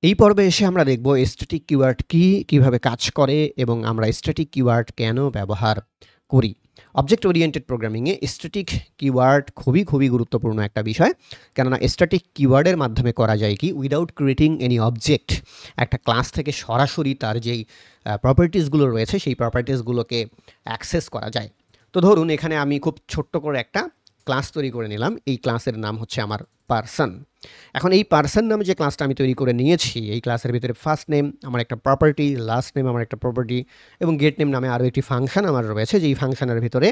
এই পর্বে এসে আমরা দেখব স্ট্যাটিক কিওয়ার্ড কি, কিভাবে কাজ করে এবং আমরা স্ট্যাটিক কিওয়ার্ড কেন ব্যবহার করি। অবজেক্ট ওরিয়েন্টেড প্রোগ্রামিংয়ে স্ট্যাটিক কিওয়ার্ড খুবই গুরুত্বপূর্ণ একটা বিষয়। কেননা স্ট্যাটিক কিওয়ার্ডের মাধ্যমে করা যায় কি, উইদাউট ক্রিয়েটিং এনি অবজেক্ট একটা ক্লাস থেকে সরাসরি তার যেই প্রপার্টিসগুলো রয়েছে সেই প্রপার্টিসগুলোকে অ্যাক্সেস করা যায়। তো ধরুন এখানে আমি খুব ছোট্ট করে একটা ক্লাস তৈরি করে নিলাম। এই ক্লাসের নাম হচ্ছে আমার পারসন। এখন এই পারসন নামে যে ক্লাসটা আমি তৈরি করে নিয়েছি, এই ক্লাসের ভিতরে ফার্স্ট নেম আমার একটা প্রপার্টি, লাস্ট নেম আমার একটা প্রপার্টি এবং গেট নেম নামে আরও একটি ফাংশন আমার রয়েছে, যেই ফাংশনের ভিতরে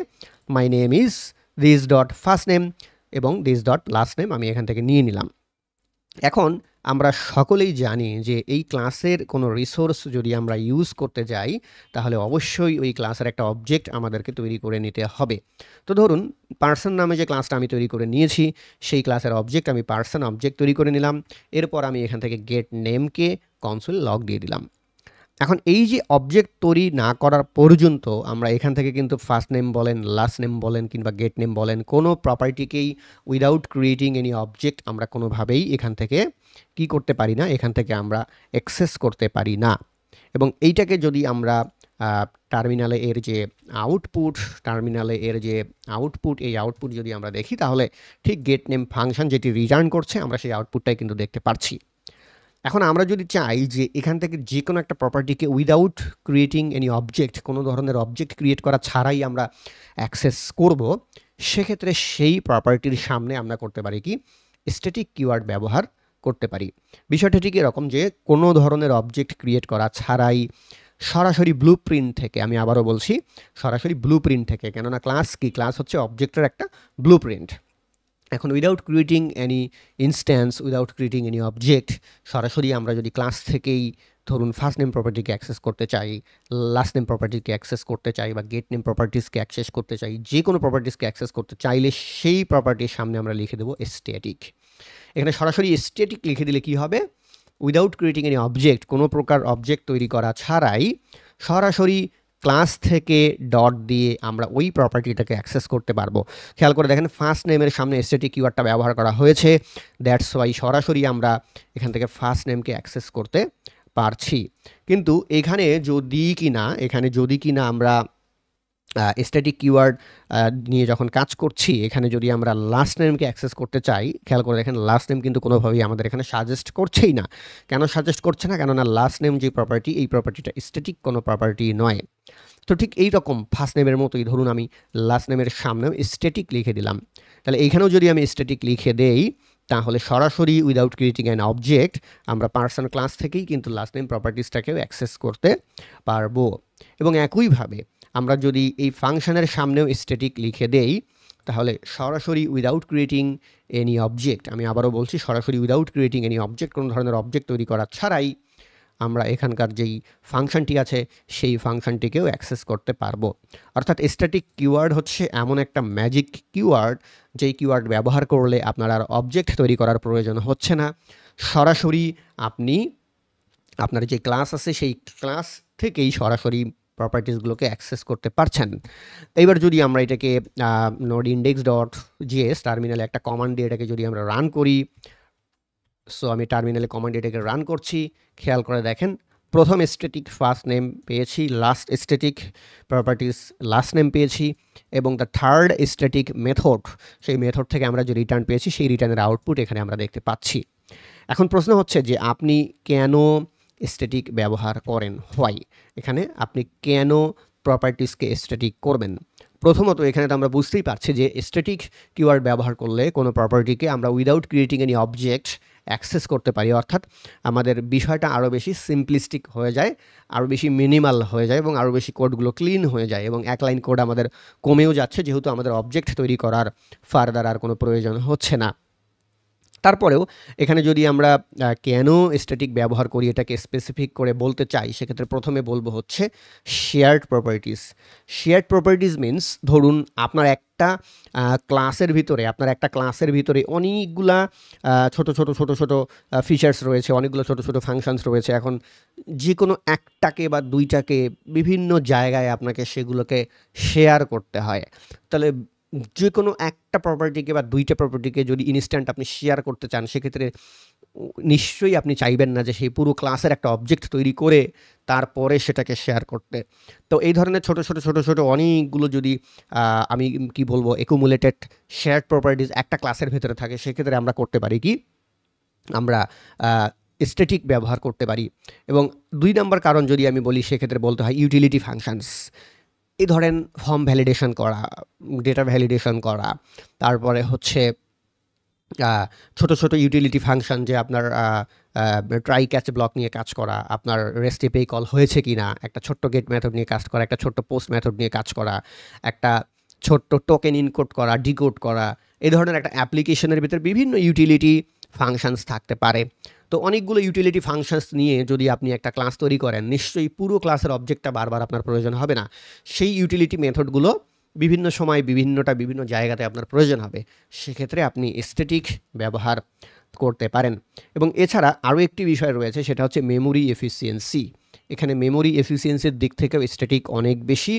my name is this dot first name এবং দিস ডট লাস্ট নেম আমি এখান থেকে নিয়ে নিলাম। এখন আমরা সকলেই জানি যে এই ক্লাসের কোনো রিসোর্স যদি আমরা ইউজ করতে যাই তাহলে অবশ্যই ওই ক্লাসের একটা অবজেক্ট আমাদেরকে তৈরি করে নিতে হবে। তো ধরুন পার্সন নামে যে ক্লাসটা আমি তৈরি করে নিয়েছি সেই ক্লাসের অবজেক্ট আমি পার্সন অবজেক্ট তৈরি করে নিলাম। এরপর আমি এখান থেকে গেট নেমকে কনসোল লগ দিয়ে দিলাম। এখন এই যে অবজেক্ট তৈরি না করার পর্যন্ত আমরা এখান থেকে কিন্তু ফার্স্ট নেম বলেন, লাস্ট নেম বলেন কিংবা গেট নেম বলেন, কোনো প্রপার্টিকেই উইদাউট ক্রিয়েটিং এনি অবজেক্ট আমরা কোনোভাবেই এখান থেকে কি করতে পারি না, এখান থেকে আমরা অ্যাক্সেস করতে পারি না। এবং এইটাকে যদি আমরা টার্মিনালে এর যে আউটপুট, এই আউটপুট যদি আমরা দেখি তাহলে ঠিক গেট নেম ফাংশন যেটি রিটার্ন করছে আমরা সেই আউটপুটটাই কিন্তু দেখতে পাচ্ছি। এখন আমরা যদি চাই যে এখান থেকে যে কোনো একটা প্রপার্টিকে উইদাউট ক্রিয়েটিং এনি অবজেক্ট, কোনো ধরনের অবজেক্ট ক্রিয়েট করা ছাড়াই আমরা অ্যাক্সেস করব, সেক্ষেত্রে সেই প্রপার্টির সামনে আমরা করতে পারি কি, স্ট্যাটিক কিওয়ার্ড ব্যবহার করতে পারি। বিষয়টা ঠিক এরকম যে কোনো ধরনের অবজেক্ট ক্রিয়েট করা ছাড়াই সরাসরি ব্লুপ্রিন্ট থেকে, আমি আবারও বলছি সরাসরি ব্লুপ্রিন্ট থেকে, কেননা ক্লাস কি, ক্লাস হচ্ছে অবজেক্টের একটা ব্লুপ্রিন্ট। এখন without creating any instance, without creating any object, সরাসরি আমরা যদি ক্লাস থেকেই ধরুন ফার্স্ট নেম প্রপার্টিকে অ্যাক্সেস করতে চাই, লাস্ট নেম প্রপার্টিকে অ্যাক্সেস করতে চাই বা গেট নেম প্রপার্টিসকে অ্যাক্সেস করতে চাই, যে কোনো প্রপার্টিসকে অ্যাক্সেস করতে চাইলে সেই প্রপার্টির সামনে আমরা লিখে দেবো স্ট্যাটিক। এখানে সরাসরি স্ট্যাটিক লিখে দিলে কি হবে, উইদাউট ক্রিয়েটিং এনি অবজেক্ট, কোনো প্রকার অবজেক্ট তৈরি করা ছাড়াই সরাসরি ক্লাস থেকে ডট দিয়ে আমরা ওই প্রপার্টিটাকে অ্যাক্সেস করতে পারবো। খেয়াল করে দেখেন ফার্স্ট নেমের সামনে স্ট্যাটিক কিওয়ার্ডটা ব্যবহার করা হয়েছে, দ্যাটস ওয়াই সরাসরি আমরা এখান থেকে ফার্স্ট নেমকে অ্যাক্সেস করতে পারছি। কিন্তু এখানে যদি কিনা আমরা স্ট্যাটিক কিওয়ার্ড নিয়ে যখন কাজ করছি, এখানে যদি আমরা লাস্ট নেমকে অ্যাক্সেস করতে চাই, খেয়াল করে দেখেন লাস্ট নেম কিন্তু কোনোভাবেই আমাদের এখানে সাজেস্ট করছেই না। কেন সাজেস্ট করছে না? কেননা লাস্ট নেম যে প্রপার্টি, এই প্রপার্টিটা স্ট্যাটিক কোনো প্রপার্টি নয়। তো ঠিক এই রকম ফার্স্ট নেমের মতোই ধরুন আমি লাস্ট নেমের সামনেও স্ট্যাটিক লিখে দিলাম। তাহলে এইখানেও যদি আমি স্ট্যাটিক লিখে দেই তাহলে সরাসরি উইদাউট ক্রিয়েটিং অ্যান অবজেক্ট আমরা পার্সন ক্লাস থেকেই কিন্তু লাস্ট নেম প্রপার্টিসটাকেও অ্যাক্সেস করতে পারবো। এবং একইভাবে আমরা যদি এই ফাংশনের সামনেও স্ট্যাটিক লিখে দেই তাহলে সরাসরি উইদাউট ক্রিয়েটিং এনি অবজেক্ট, আমি আবারও বলছি সরাসরি উইদাউট ক্রিয়েটিং এনি অবজেক্ট, কোনো ধরনের অবজেক্ট তৈরি করা ছাড়াই আমরা এখানকার যেই ফাংশনটি আছে সেই ফাংশনটিকেও অ্যাক্সেস করতে পারবো। অর্থাৎ স্ট্যাটিক কিওয়ার্ড হচ্ছে এমন একটা ম্যাজিক কিওয়ার্ড, যেই কিওয়ার্ড ব্যবহার করলে আপনার আর অবজেক্ট তৈরি করার প্রয়োজন হচ্ছে না। সরাসরি আপনি আপনার যে ক্লাস আছে সেই ক্লাস থেকেই সরাসরি প্রপার্টিসগুলোকে অ্যাক্সেস করতে পারছেন। এবার যদি আমরা এটাকে নোড ইন্ডেক্স ডট জিএস টার্মিনালে একটা কমান্ড দিয়ে এটাকে যদি আমরা রান করি, সো আমি টার্মিনালে কমান্ড এটাকে রান করছি, খেয়াল করে দেখেন প্রথম স্ট্যাটিক ফার্স্ট নেম পেয়েছি, last static properties last name পেয়েছি এবং দ্য থার্ড স্ট্যাটিক মেথড, সেই মেথড থেকে আমরা যে রিটার্ন পেয়েছি সেই রিটার্নের আউটপুট এখানে আমরা দেখতে পাচ্ছি। এখন প্রশ্ন হচ্ছে যে আপনি কেন স্ট্যাটিক ব্যবহার করেন, হোয়াই, এখানে আপনি কেন প্রপার্টিসকে স্ট্যাটিক করবেন। প্রথমত এখানে তো আমরা বুঝতেই পারছি যে স্ট্যাটিক কিওয়ার্ড ব্যবহার করলে কোনো প্রপার্টিকে আমরা without creating any object access করতে পারি, অর্থাৎ আমাদের বিষয়টা আরও বেশি সিম্পলিস্টিক হয়ে যায়, আরও বেশি মিনিমাল হয়ে যায় এবং আরও বেশি কোডগুলো ক্লিন হয়ে যায় এবং এক লাইন কোড আমাদের কমেও যাচ্ছে, যেহেতু আমাদের অবজেক্ট তৈরি করার ফার্দার আর কোনো প্রয়োজন হচ্ছে না। তারপরেও এখানে যদি আমরা কেন স্ট্যাটিক ব্যবহার করি এটাকে স্পেসিফিক করে বলতে চাই, সেক্ষেত্রে প্রথমে বলবো হচ্ছে shared properties. Shared properties means ধরুন আপনার একটা ক্লাসের ভিতরে অনেকগুলা ছোট ছোট ফিচার্স রয়েছে, অনেকগুলো ছোট ফাংশনস রয়েছে। এখন যে কোনো একটাকে বা দুইটাকে বিভিন্ন জায়গায় আপনাকে সেগুলোকে শেয়ার করতে হয়। তাহলে যে কোনো একটা প্রপার্টিকে বা দুইটা প্রপার্টিকে যদি ইনস্ট্যান্ট আপনি শেয়ার করতে চান, সেক্ষেত্রে নিশ্চয়ই আপনি চাইবেন না যে সেই পুরো ক্লাসের একটা অবজেক্ট তৈরি করে তারপরে সেটাকে শেয়ার করতে। তো এই ধরনের ছোট অনেকগুলো যদি আমি কি বলবো accumulated shared properties একটা ক্লাসের ভেতরে থাকে, সেক্ষেত্রে আমরা করতে পারি কি, আমরা স্ট্যাটিক ব্যবহার করতে পারি। এবং ২ নাম্বার কারণ যদি আমি বলি, সেক্ষেত্রে বলতে হয় ইউটিলিটি ফাংশনস। এই ধরেন ফর্ম ভ্যালিডেশন করা, ডেটা ভ্যালিডেশন করা, তারপরে হচ্ছে ছোট ইউটিলিটি ফাংশন, যে আপনার ট্রাই ক্যাচ ব্লক নিয়ে কাজ করা, আপনার রেস্ট এপিআই কল হয়েছে কি না, একটা ছোট্ট গেট মেথড নিয়ে কাজ করা, একটা ছোট্ট পোস্ট মেথড নিয়ে কাজ করা, একটা ছোট্ট টোকেন ইনকোড করা, ডিকোড করা। এই ধরনের একটা অ্যাপ্লিকেশনের ভিতরে বিভিন্ন ইউটিলিটি ফাংশনস থাকতে পারে। তো অনেকগুলো ইউটিলিটি ফাংশনস নিয়ে যদি আপনি একটা ক্লাস তৈরি করেন, নিশ্চয়ই পুরো ক্লাসের অবজেক্টটা বারবার আপনার প্রয়োজন হবে না। সেই ইউটিলিটি মেথডগুলো বিভিন্ন সময় বিভিন্ন জায়গাতে আপনার প্রয়োজন হবে। সেক্ষেত্রে আপনি স্ট্যাটিক ব্যবহার করতে পারেন। এবং এছাড়া আরও একটি বিষয় রয়েছে, সেটা হচ্ছে মেমোরি এফিসিয়েন্সি। এখানে মেমোরি এফিসিয়েন্সির দিক থেকেও স্ট্যাটিক অনেক বেশি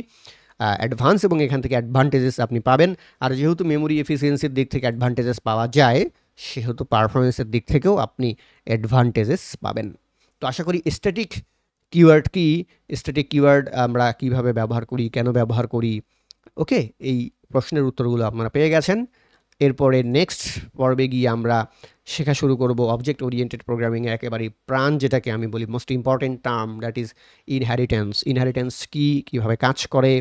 অ্যাডভান্স, এবং এখান থেকে অ্যাডভান্টেজেস আপনি পাবেন। আর যেহেতু মেমোরি এফিসিয়েন্সির দিক থেকে অ্যাডভান্টেজেস পাওয়া যায়, সেহেতু পারফরমেন্সের দিক থেকেও আপনি অ্যাডভান্টেজেস পাবেন। তো আশা করি স্ট্যাটিক কিওয়ার্ড কি, স্ট্যাটিক কিওয়ার্ড আমরা কিভাবে ব্যবহার করি, কেন ব্যবহার করি, ওকে, এই প্রশ্নের উত্তরগুলো আপনারা পেয়ে গেছেন। এরপরে নেক্সট পর্বে গিয়ে আমরা শেখা শুরু করব অবজেক্ট ওরিয়েন্টেড প্রোগ্রামিংয়ে একেবারে প্রাণ, যেটাকে আমি বলি most important term, that is inheritance. Inheritance কী, কীভাবে কাজ করে,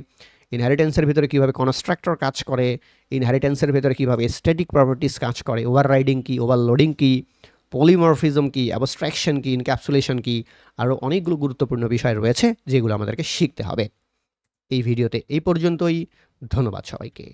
ইনহেরিটেন্সের ভিতরে কীভাবে কনস্ট্রাক্টর কাজ করে, ইনহেরিটেন্সের ভিতরে কীভাবে স্ট্যাটিক প্রপার্টিস কাজ করে, ওভাররাইডিং কী, ওভারলোডিং কী, পলিমরফিজম কী, অ্যাবস্ট্রাকশন কী, ইনক্যাপসুলেশন কী, আরও অনেকগুলো গুরুত্বপূর্ণ বিষয় রয়েছে যেগুলো আমাদেরকে শিখতে হবে। এই ভিডিওতে এই পর্যন্তই। ধন্যবাদ সবাইকে।